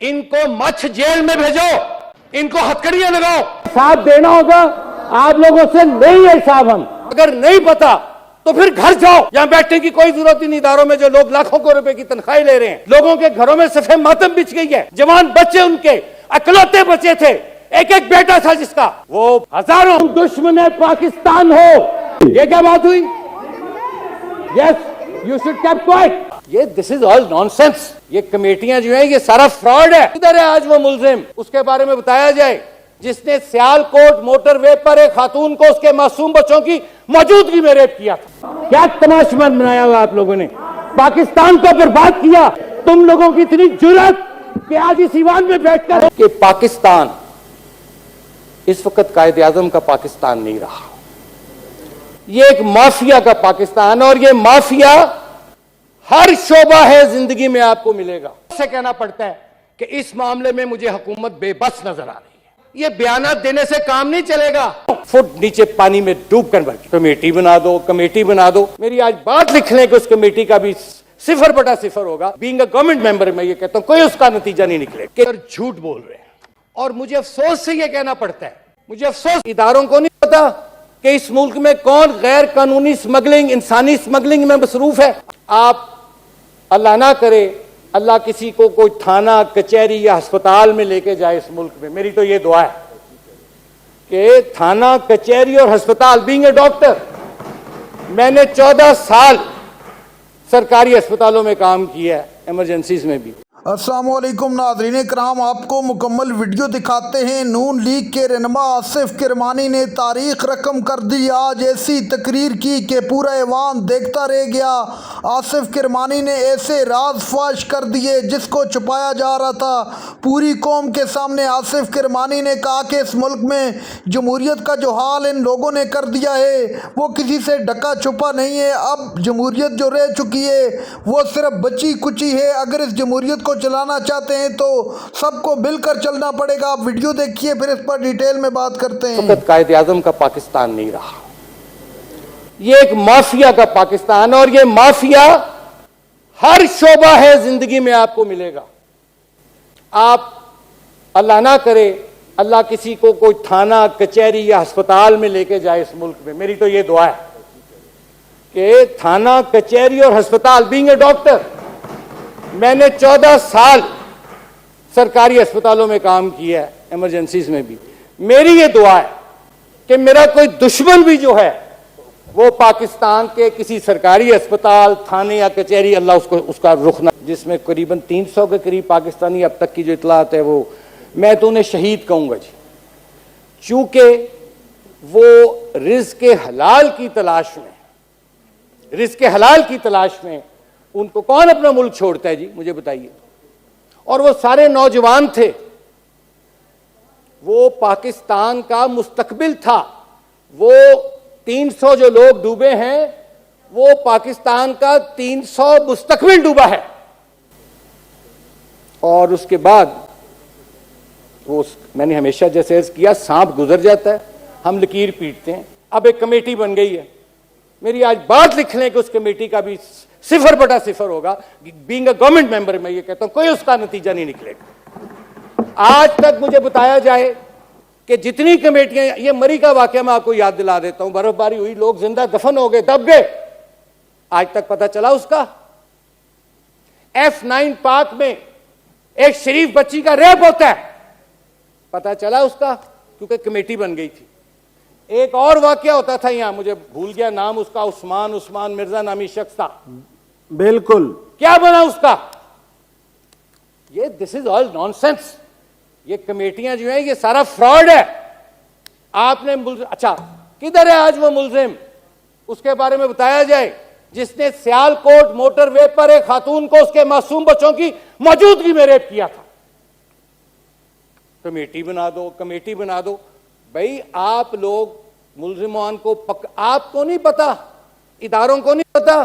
इनको मच्छ जेल में भेजो, इनको हथकड़ियां लगाओ। साथ देना होगा आप लोगों से नहीं है साहब। हम अगर नहीं पता तो फिर घर जाओ, यहां बैठने की कोई जरूरत ही नहीं। इदारों में जो लोग लाखों करोड़ रुपए की तनख्वाही ले रहे हैं, लोगों के घरों में सफेद मातम बिछ गई है। जवान बच्चे उनके अकलौते बचे थे, एक एक बेटा था जिसका, वो हजारों दुश्मन पाकिस्तान हो, ये क्या बात हुई? Yes, you should keep quiet. ये दिस इज ऑल नॉनसेंस। ये कमेटियां जो है ये सारा फ्रॉड है। किधर है आज वो मुलजिम? उसके बारे में बताया जाए जिसने सियालकोट मोटरवे पर एक खातून को उसके मासूम बच्चों की मौजूदगी में रेप किया था। क्या तमाशबंद बनाया हुआ आप लोगों ने, पाकिस्तान को बर्बाद किया। तुम लोगों की इतनी जुर्रत कि आज इस ईवान में बैठकर कि पाकिस्तान इस वक्त कायदे आजम का पाकिस्तान नहीं रहा, ये एक माफिया का पाकिस्तान, और ये माफिया हर शोबा है जिंदगी में आपको मिलेगा। से कहना पड़ता है कि इस मामले में मुझे हुकूमत बेबस नजर आ रही है। ये बयानात देने से काम नहीं चलेगा। फुट नीचे पानी में डूब कर मर, कमेटी बना दो, कमेटी बना दो। मेरी आज बात लिख लें कि उस कमेटी का भी 0/0 होगा। बीइंग अ गवर्नमेंट मेंबर मैं ये कहता हूं कोई उसका नतीजा नहीं निकलेगा कि झूठ बोल रहे हैं। और मुझे अफसोस से ये कहना पड़ता है, मुझे अफसोस इदारों को नहीं पता कि इस मुल्क में कौन गैर कानूनी स्मगलिंग, इंसानी स्मगलिंग में मसरूफ है। आप अल्लाह ना करे, अल्लाह किसी को कोई थाना, कचहरी या अस्पताल में लेके जाए इस मुल्क में। मेरी तो ये दुआ है कि थाना, कचहरी और अस्पताल, बीइंग ए डॉक्टर, मैंने 14 साल सरकारी अस्पतालों में काम किया है, इमरजेंसीज में भी। अस्सलामुअलैकुम नाज़रीन इकराम, आपको मुकम्मल वीडियो दिखाते हैं। नून लीग के रहनुमा आसिफ किरमानी ने तारीख रकम कर दी। आज ऐसी तकरीर की कि पूरा ऐवान देखता रह गया। आसिफ किरमानी ने ऐसे राज फाश कर दिए जिसको छुपाया जा रहा था। पूरी कौम के सामने आसिफ किरमानी ने कहा कि इस मुल्क में जमहूरियत का जो हाल इन लोगों ने कर दिया है वो किसी से ढका छुपा नहीं है। अब जमहूरियत जो रह चुकी है वो सिर्फ बची कुची है। अगर इस जमहूरियत को चलाना चाहते हैं तो सबको मिलकर चलना पड़ेगा। आप वीडियो देखिए, फिर इस पर डिटेल में बात करते हैं। कायदे आजम का पाकिस्तान नहीं रहा, ये एक माफिया का पाकिस्तान, और ये माफिया हर शोबा है जिंदगी में आपको मिलेगा। आप अल्लाह ना करे, अल्लाह किसी को कोई थाना, कचहरी या अस्पताल में लेके जाए इस मुल्क में। मेरी तो ये दुआ है कि थाना, कचहरी और अस्पताल, बीइंग ए डॉक्टर, मैंने 14 साल सरकारी अस्पतालों में काम किया है, इमरजेंसीज में भी। मेरी ये दुआ है कि मेरा कोई दुश्मन भी जो है वो पाकिस्तान के किसी सरकारी अस्पताल, थाने या कचहरी, अल्लाह उसको उसका रुख ना, जिसमें करीबन 300 के करीब पाकिस्तानी अब तक की जो इतलात है, वो मैं तो उन्हें शहीद कहूंगा जी, चूंकि वो रिज़्क़ हलाल की तलाश में, रिज़्क़ हलाल की तलाश में, उनको कौन अपना मुल्क छोड़ता है जी, मुझे बताइए। और वो सारे नौजवान थे, वो पाकिस्तान का मुस्तकबिल था। वो 300 जो लोग डूबे हैं वो पाकिस्तान का 300 मुस्तकबिल डूबा है। और उसके बाद वो, मैंने हमेशा जैसे अर्ज किया, सांप गुजर जाता है, हम लकीर पीटते हैं। अब एक कमेटी बन गई है। मेरी आज बात लिख लें कि उस कमेटी का भी 0/0 होगा। बीइंग अ गवर्नमेंट मेंबर मैं ये कहता हूं कोई उसका नतीजा नहीं निकलेगा। आज तक मुझे बताया जाए कि जितनी कमेटियां, ये मरी का वाकया मैं आपको याद दिला देता हूं, बर्फबारी हुई, लोग जिंदा दफन हो गए, दब गए, आज तक पता चला उसका। F9 पार्क में एक शरीफ बच्ची का रेप होता है, पता चला उसका, क्योंकि कमेटी बन गई थी। एक और वाकया होता था यहां, मुझे भूल गया नाम उसका, उस्मान मिर्जा नामी शख्स था, बिल्कुल, क्या बना उसका? ये दिस इज ऑल नॉनसेंस। ये कमेटियां जो है ये सारा फ्रॉड है। आपने अच्छा, किधर है आज वो मुलजिम? उसके बारे में बताया जाए जिसने सियालकोट मोटरवे पर एक खातून को उसके मासूम बच्चों की मौजूदगी में रेप किया था। कमेटी बना दो, कमेटी बना दो। भाई आप लोग मुलजिमान को आपको नहीं पता, इदारों को नहीं पता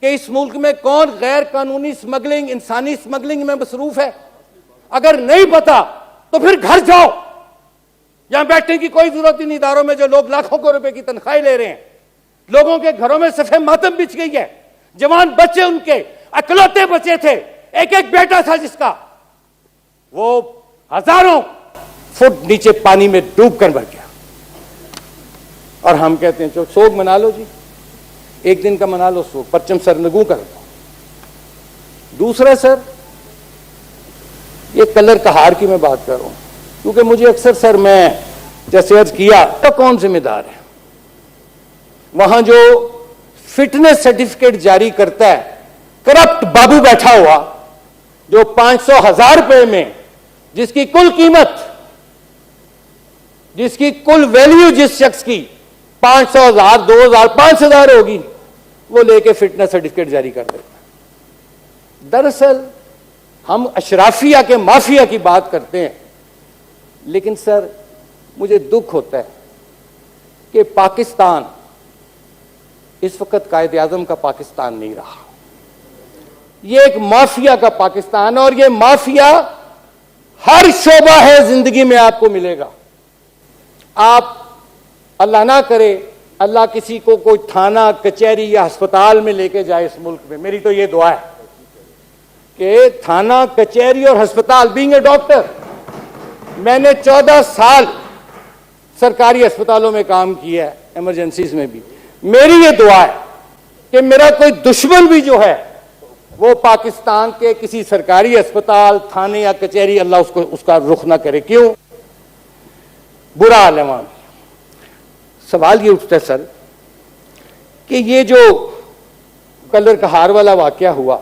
कि इस मुल्क में कौन गैर कानूनी स्मगलिंग, इंसानी स्मगलिंग में मसरूफ है। अगर नहीं पता तो फिर घर जाओ, यहां बैठने की कोई जरूरत ही नहीं। इदारों में जो लोग लाखों करोड़ रुपए की तनख्वाही ले रहे हैं, लोगों के घरों में सफेद मातम बिछ गई है। जवान बच्चे उनके अकलौते बचे थे, एक एक बेटा था जिसका, वो हजारों फुट नीचे पानी में डूब कर मर गया। और हम कहते हैं चलो शोक मना लो जी, एक दिन का मना लो शोक, परचम सरनगू कर दो। दूसरा सर, ये कलर कहार की मैं बात कर रहा हूं, क्योंकि मुझे अक्सर सर, मैं जैसे अर्ज किया तो कौन जिम्मेदार है? वहां जो फिटनेस सर्टिफिकेट जारी करता है करप्ट बाबू बैठा हुआ, जो 500,000 रुपए में, जिसकी कुल कीमत, जिसकी कुल वैल्यू जिस शख्स की 500,000, 2,000, 5,000 होगी, वो लेके फिटनेस सर्टिफिकेट जारी कर देता है। दरअसल हम अशराफिया के माफिया की बात करते हैं, लेकिन सर मुझे दुख होता है कि पाकिस्तान इस वक्त कायदे आजम का पाकिस्तान नहीं रहा। ये एक माफिया का पाकिस्तान, और ये माफिया हर शोबा है जिंदगी में आपको मिलेगा। आप अल्लाह ना करे, अल्लाह किसी को कोई थाना, कचहरी या अस्पताल में लेके जाए इस मुल्क में, मेरी तो ये दुआ है कि थाना, कचहरी और अस्पताल, बीइंग ए डॉक्टर, मैंने 14 साल सरकारी अस्पतालों में काम किया है, इमरजेंसीज में भी। मेरी ये दुआ है कि मेरा कोई दुश्मन भी जो है वो पाकिस्तान के किसी सरकारी अस्पताल, थाने या कचहरी, अल्लाह उसको उसका रुख ना करे। क्यों? बुरा हाल है वहां। सवाल ये उठता है सर कि ये जो कलर कहार वाला वाकया हुआ,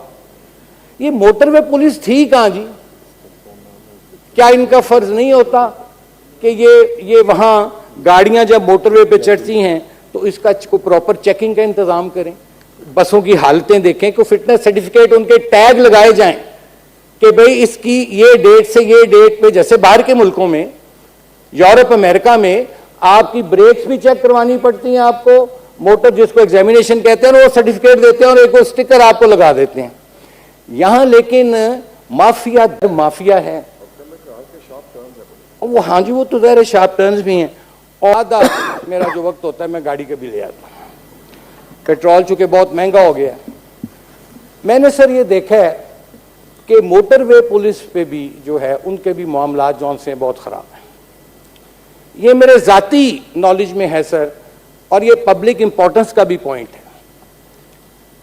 ये मोटरवे पुलिस थी कहां जी? क्या इनका फर्ज नहीं होता कि ये वहां गाड़ियां जब मोटरवे पे चढ़ती हैं तो इसका को प्रॉपर चेकिंग का इंतजाम करें, बसों की हालतें देखें, को फिटनेस सर्टिफिकेट उनके टैग लगाए जाएं कि भाई इसकी ये डेट से ये डेट पे, जैसे बाहर के मुल्कों में, यूरोप, अमेरिका में आपकी ब्रेक्स भी चेक करवानी पड़ती हैं, आपको मोटर जिसको एग्जामिनेशन कहते हैं, वो सर्टिफिकेट देते हैं और एक स्टिकर आपको लगा देते हैं। यहां लेकिन माफिया है वो। हाँ जी, वो तो ज़ाहिर है शार्प टर्न्स भी हैं। और आधा मेरा जो वक्त होता है मैं गाड़ी के भी ले आता हूं। पेट्रोल चूंकि बहुत महंगा हो गया, मैंने सर ये देखा है कि मोटरवे पुलिस पे भी जो है उनके भी मामलात जौन से बहुत ख़राब हैं। ये मेरे ज़ाती नॉलेज में है सर, और ये पब्लिक इंपॉर्टेंस का भी पॉइंट है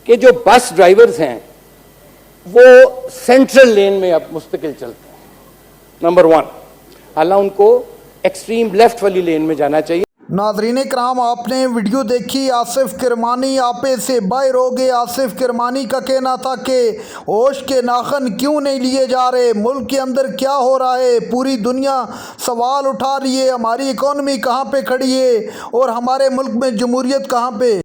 कि जो बस ड्राइवर्स हैं वो सेंट्रल लेन में अब मुस्तकिल चलते हैं, नंबर 1। हालांकि उनको एक्सट्रीम लेफ्ट वाली लेन में जाना चाहिए। नाज़रीन कराम, आपने वीडियो देखी। आसिफ किरमानी आपे से बाहर हो गए। आसिफ किरमानी का कहना था कि होश के नाखन क्यों नहीं लिए जा रहे, मुल्क के अंदर क्या हो रहा है, पूरी दुनिया सवाल उठा रही है, हमारी इकॉनमी कहाँ पे खड़ी है और हमारे मुल्क में जमहूरियत कहाँ पे।